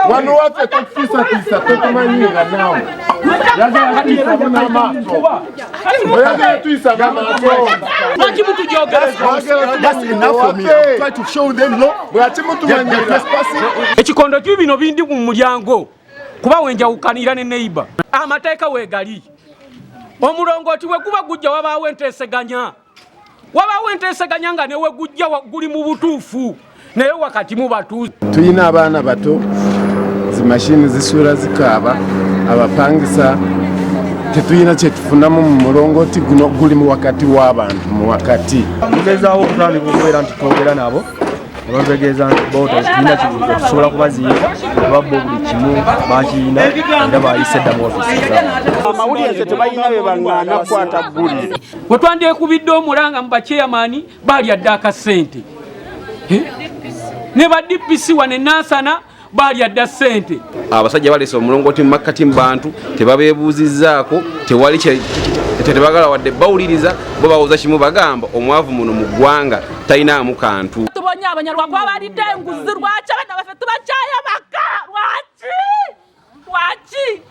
Wano waffe tokufisa tokumanyira nawe. That's enough for me. I'm trying to show them no. Ekikondo kibino bindi mu mulyango. Kuba wenjawukanira ne neighbor. Amateeka wegali. Omulongooti we kuba gujja wabaawo enteeseganya. Wabaawo enteeseganya nga newe gujja guli mu butuufu. Naye wakati mu batuuze. Tuyina abaana bato. Zimashini zisuula zikaaba. Abapangisa. Tetuyina kyetufunamu mu mulongooti guno guli mu wakati w'abantu mu wakati. Tugezaawo okutandika okubeera nti twogera nabo. Abategeeza nti boda tulina kibuga tusobola kubaziika babbo buli kimu bakiyina era bayise dda mu ofiisi zaabwe. Amawulire tebalina be baŋŋaana kukwata ggulire. We twandyekubidde omulanga mu bakyeyamaani baali adde akasente. Ne ba DPC wane Nansana baali adda ssente. Abasajja baleese omulongooti mu makati mu bantu tebabeebuuzizzaako tewali tebagala wadde bawuliriza bo bawuza kimu bagamba omwavu muno mu ggwanga talinaamu kantu. Tubonye abanyarwanda babalidde enguzi lwaki abana baffe tubakyaya maka lwaki